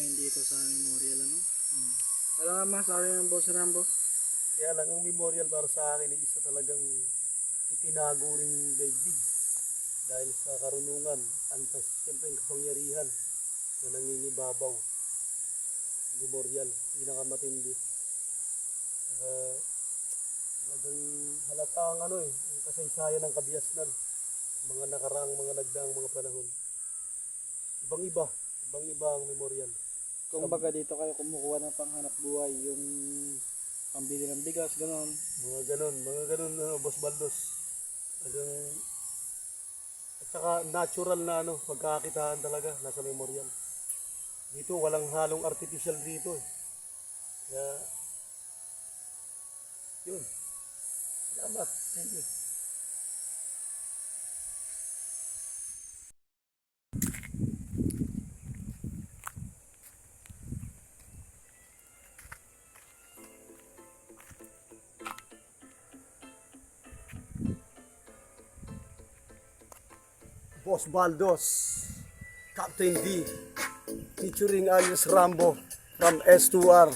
ngayon dito sa memorial, ano? Ano nga masabi ng Boss Rambo? Kaya lang ang memorial para sa akin ay isa talagang itinago ring daigdig dahil sa karunungan, antas siyempre ang kapangyarihan na nangingibabaw. Memorial, pinakamatindi. Talagang halata ang ang kasaysayan ng kabiasnan, mga nakaraang mga nagdaang mga panahon. Ibang-iba ang memorial. Kung baga dito kayo kumukuha ng panghanap buhay, yung pambili ng bigas, gano'n. Mga ganon Boss Baldos. Hanggang, at saka natural na pagkakakitaan talaga nasa memorial. Dito walang halong artificial dito eh. Kaya, yun. Salamat. Thank you. Boss Baldos, Captain D, featuring alias Rambo from S2R,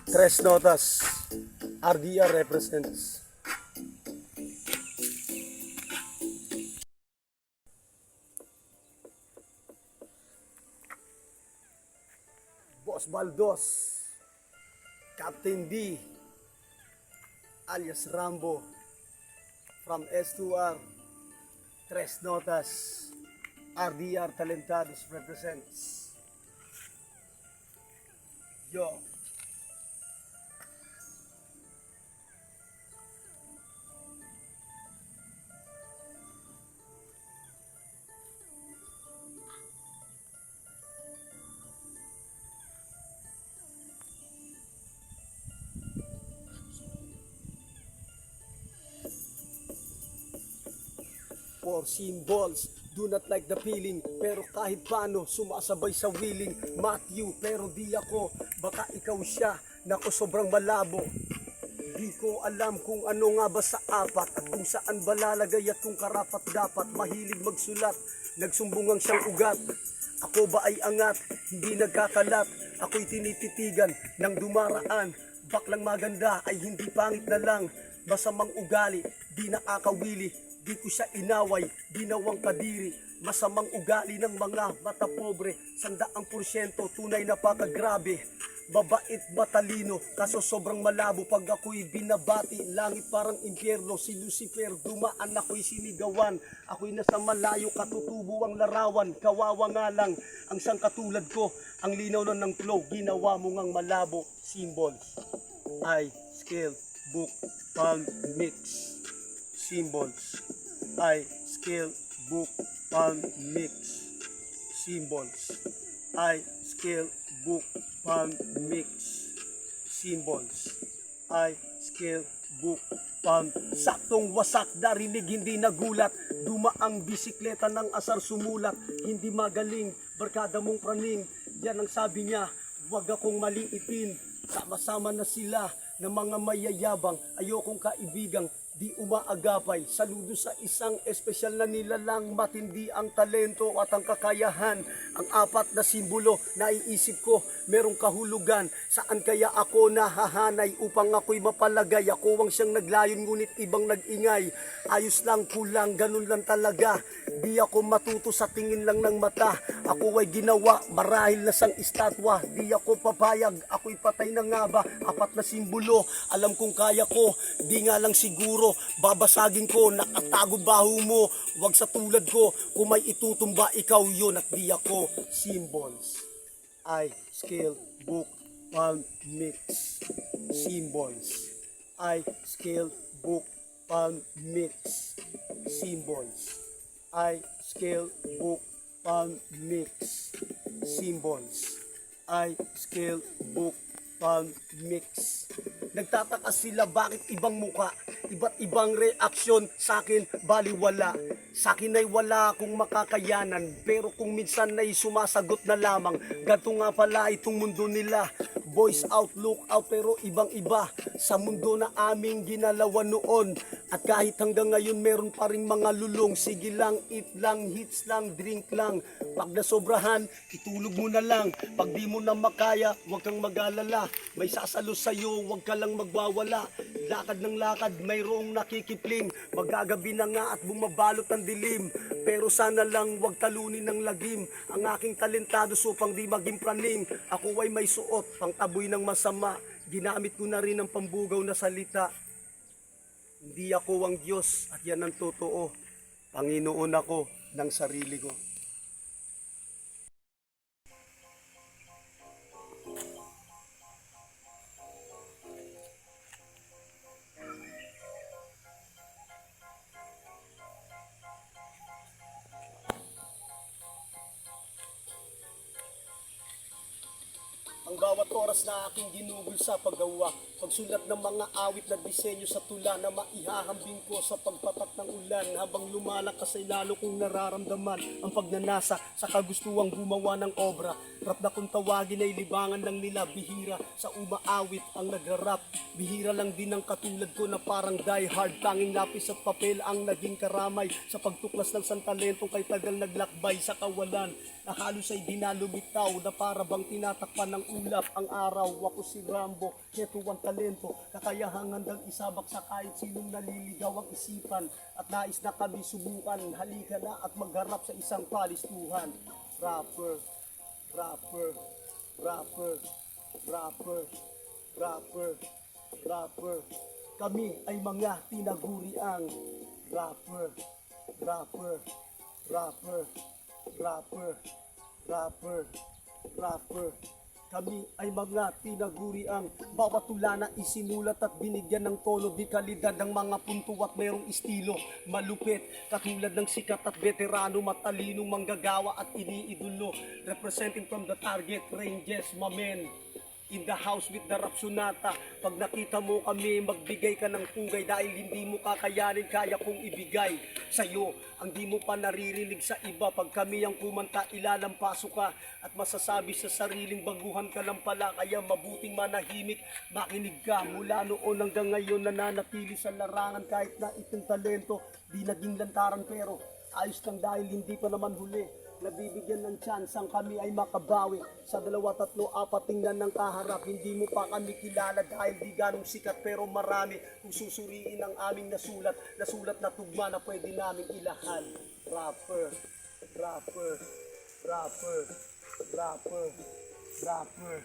Tres Notas, RDR represents. Boss Baldos, Captain D, alias Rambo from S2R, Tres Notas, RDR Talentados represents. Yo. For symbols, do not like the feeling, pero kahit paano sumasabay sa willing. Matthew, pero di ako, baka ikaw siya, nako sobrang malabo. Di ko alam kung ano nga ba sa apat, at kung saan ba lalagay at kung karapat dapat. Mahilig magsulat, nagsumbungang siyang ugat. Ako ba ay angat, hindi nagkakalat, ako'y tinititigan ng dumaraan. Baklang maganda ay hindi pangit na lang, masamang ugali, di nakakawili. Di ko siya inaway, ginawang kadiri. Masamang ugali ng mga mata pobre, 100% tunay na pakagrabe. Babait matalino, kaso sobrang malabo. Pag ako'y binabati, langit parang impyerno. Si Lucifer, dumaan ako'y sinigawan. Ako'y nasa malayo, katutubo ang larawan. Kawawa nga lang, ang sang katulad ko. Ang linaw na ng flow, ginawa mo ngang malabo. Symbols, I, scale, book, palm, mix. Symbols, I, scale, book, palm, mix. Symbols, I, scale, book, palm, mix. Symbols, I, scale, book, palm. Saktong wasak, narinig, hindi nagulat. Dumaang bisikleta ng asar sumulat. Hindi magaling, barkada mong praning. Yan ang sabi niya, wag akong maliitin. Sama-sama na sila ng mga mayayabang. Ayokong kaibigang di umaagapay. Saludo sa isang espesyal na nilalang, matindi ang talento at ang kakayahan. Ang apat na simbolo, naiisip ko, merong kahulugan. Saan kaya ako nahahanay upang ako'y mapalagay? Ako ang siyang naglayon ngunit ibang nag-ingay. Ayos lang, kulang, ganun lang talaga. Di ako matuto sa tingin lang ng mata. Ako ay ginawa, marahil na sang estatwa. Di ako papayag, ako'y patay na nga ba? Apat na simbolo, alam kong kaya ko. Di nga lang siguro, babasagin ko, nakatago baho mo. Wag sa tulad ko, kung may itutumba, ikaw yun at di ako. Symbols, I, scale, book, palm, mix. Symbols, I, scale, book, palm, mix. Symbols, I, scale, book, palm, mix. Symbols, I, scale, book, palm, mix. Nagtataka sila bakit ibang muka, iba't ibang reaksyon sa akin, baliwala. Sa akin ay wala akong makakayanan, pero kung minsan ay sumasagot na lamang. Ganto nga pala itong mundo nila, Voice out, look out, pero ibang iba sa mundo na aming ginalawan noon. At kahit hanggang ngayon meron pa ring mga lulong. Sige lang, eat lang, hits lang, drink lang. Pag nasobrahan, itulog mo na lang. Pag di mo na makaya, huwag kang mag-alala. May sasalo sa'yo, huwag ka lang magwawala. Lakad ng lakad, mayroong nakikipling. Magagabi na nga at bumabalot ang dilim. Pero sana lang huwag talunin ng lagim. Ang aking talentado supang di maging praning. Ako ay may suot, pang taboy ng masama. Ginamit ko na rin ang pambugaw na salita. Hindi ako ang Diyos at yan ang totoo. Panginoon ako ng sarili ko. Ang bawat oras na aking ginugol sa paggawa, pagsulat ng mga awit na disenyo sa tula na maihahambing ko sa pagpatak ng ulan. Habang lumalakas ay lalo kong nararamdaman ang pagnanasa sa kagustuhang gumawa ng obra. Rap na kung tawagin ay libangan lang nila, bihira sa umaawit ang nagrarap. Bihira lang din ang katulad ko na parang die hard. Tanging lapis at papel ang naging karamay sa pagtuklas ng santalentong kay tagal naglakbay sa kawalan. Na halos ay dinalumitaw na para bang tinatakpan ng ulap ang araw. Ako si Rambo, heto ang talento, kakayahang handang isabak sa kahit sinong naliligaw ang isipan. At nais na kami subukan, halika na at magharap sa isang palistuhan. Rapper, rapper, rapper, rapper, rapper, rapper. Kami ay mga tinaguriang rapper, rapper, rapper, rapper, rapper, rapper. Kami ay mga tinaguriang bawat tula na isinulat at binigyan ng tono di kalidad ng mga punto at mayroong estilo malupit katulad ng sikat at veterano matalinong manggagawa at iniidolo representing from the target ranges, my men. In the house with the rap sonata. Pag nakita mo kami, magbigay ka ng pugay dahil hindi mo kakayanin, kaya kong ibigay sa'yo ang di mo pa naririnig sa iba. Pag kami ang kumanta, ilalampaso ka at masasabi sa sariling baguhan ka lang pala. Kaya mabuting manahimik, makinig ka. Mula noon hanggang ngayon nananatili sa larangan kahit na itong talento di naging lantaran, pero ayos lang dahil hindi pa naman huli. Nabibigyan ng chance ang kami ay makabawi. Sa 2, 3, 4 tingnan ng kaharap. Hindi mo pa kami kilala dahil di ganong sikat, pero marami kung susuriin ang aming nasulat. Nasulat na tugma na pwede naming ilahan. Rapper, rapper, rapper, rapper, rapper,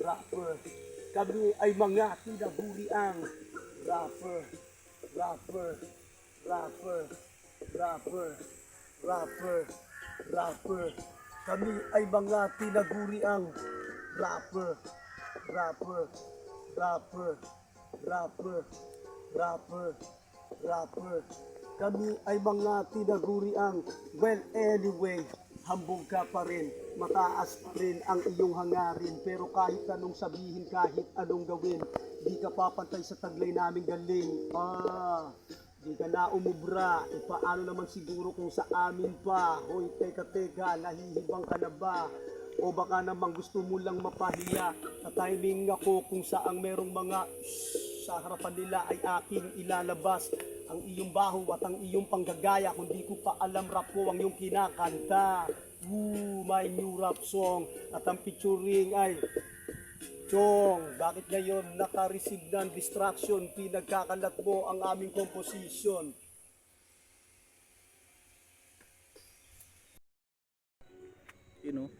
rapper. Kami ay mga tinaguriang rapper, rapper, rapper, rapper, rapper, rapper. Kami ay mga tinaguriang rapper, rapper, rapper, rapper, rapper, rapper. Kami ay mga tinaguriang, well anyway, hambog ka pa rin, mataas pa rin ang iyong hangarin. Pero kahit anong sabihin, kahit anong gawin, di ka papantay sa taglay naming galing. Di ka na umubra, paano naman siguro kung sa amin pa? Hoy, teka, nahihibang ka na ba? O baka naman gusto mo lang mapahiya? Natiming ako kung saang merong mga sa harapan nila ay aking ilalabas ang iyong baho at ang iyong panggagaya. Kung di ko pa alam, rap ko ang iyong kinakanta. My new rap song. At ang featuring ay Chong, bakit ngayon naka-receive ng distraction? Pinagkakalat mo ang aming composition. You know?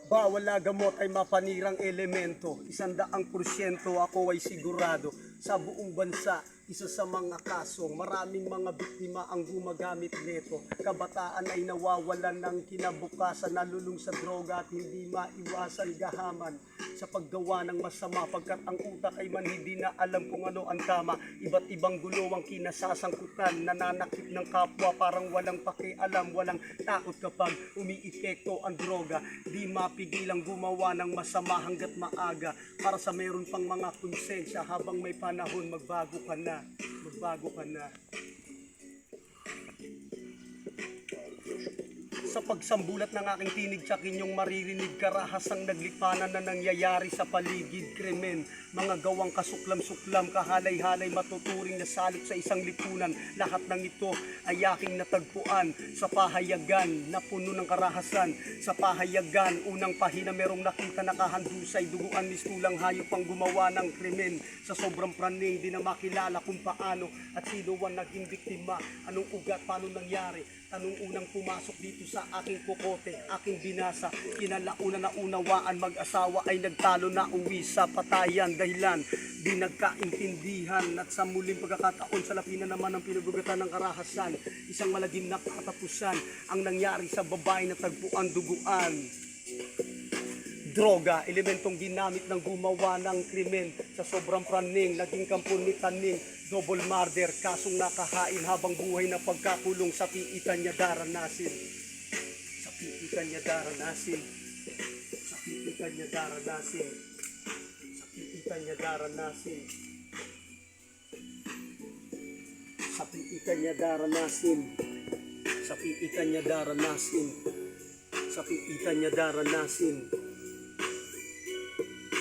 Bawal na gamot ay mapanirang elemento. 100% ako ay sigurado sa buong bansa isa sa mga kaso, maraming mga biktima ang gumagamit nito. Kabataan ay nawawalan ng kinabukasan, nalulung sa droga at hindi maiwasan gahaman sa paggawa ng masama, pagkat ang utak ay manhidi na alam kung ano ang tama. Iba't ibang gulo ang kinasasangkutan, nananakit ng kapwa, parang walang pakialam, walang takot kapag umiipekto ang droga. Di mapigilang gumawa ng masama hanggat maaga, para sa meron pang mga konsensya. Habang may panahon, magbago ka na, magbago ka na. Sa pagsambulat ng aking tinig, sa inyong maririnig karahasang naglipanan na nangyayari sa paligid. Krimen, mga gawang kasuklam-suklam, kahalay-halay, matuturing na salot sa isang lipunan. Lahat ng ito ay aking natagpuan sa pahayagan na puno ng karahasan. Sa pahayagan, unang pahina merong nakita nakahandusay, duguan mistulang hayop ang gumawa ng krimen. Sa sobrang praning, di na makilala kung paano at sino ang naging biktima. Anong ugat, paano nangyari? Tanong unang pumasok dito sa aking kokote, aking binasa. Kinalauna na unawaan, mag-asawa ay nagtalo na uwi sa patayan. Dahilan, di nagkaintindihan. At sa muling pagkakataon, sa lapina naman ang pinagugatan ng karahasan. Isang malagim na katapusan ang nangyari sa babae na tagpuan duguan. Droga, elementong ginamit ng gumawa ng krimen. Sa sobrang praning, naging kampon ni taning. Double murder, kasong nakahain habang buhay na pagkakulong. Sa piitan niya daranasin. Sa piitan niya daranasin. Sa piitan niya daranasin. Sa piitan niya daranasin. Sa piitan niya daranasin. Sa piitan niya daranasin. Sa piitan niya daranasin.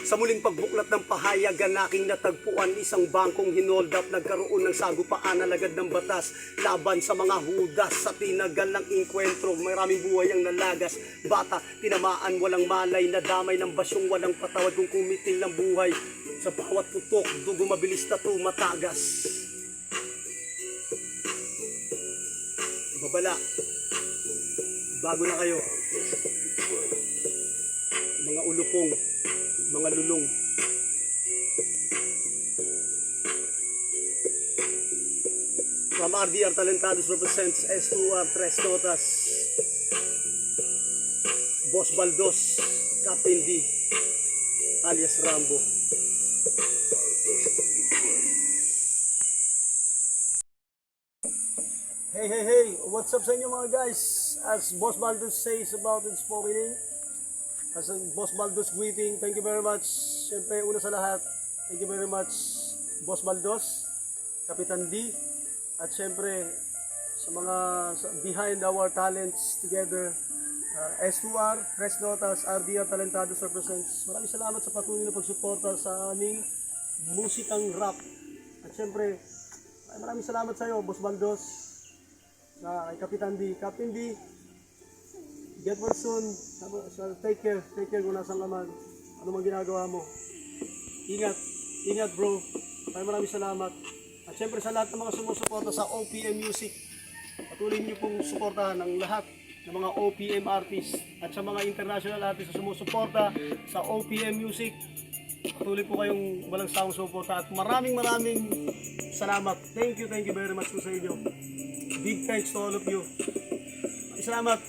Sa muling pagbuklat ng pahayagan, aking natagpuan isang bangkong hinold up. Nagkaroon ng sagupaan alagad ng batas laban sa mga hudas. Sa tinagal ng inkwentro, maraming buhay ang nalagas. Bata, tinamaan, walang malay, nadamay ng basyong walang patawad. Kung kumitil ng buhay, sa bawat putok, dugo mabilis na tumatagas. Babala, bago na kayo, mga ulupong, mga lulong. From RDR Talentados represents S2R Tres Notas, Boss Baldos, Captain D alias Rambo. Hey, what's up sa inyo mga guys? As Boss Baldos says about its spoiling, as Boss Baldos greeting, thank you very much. Siyempre, una sa lahat, thank you very much Boss Baldos, Kapitan D, at siyempre sa mga behind our talents together, S2R, Tres Notas, RDR Talentados represents. Maraming salamat sa patuloy na pagsuporta sa aming musikang rap. At siyempre, maraming salamat sa iyo, Boss Baldos, sa kay Kapitan D. Captain D, get well soon. Take care kung nasan ka man. Ano mang ginagawa mo. Ingat bro. Maraming salamat. At syempre sa lahat ng mga sumusuporta sa OPM Music, patuloy niyo pong suportahan ang lahat ng mga OPM artists at sa mga international artists na sumusuporta sa OPM Music. Patuloy po kayong walang sawang suporta at maraming salamat. Thank you very much po sa inyo. Big thanks to all of you. Salamat.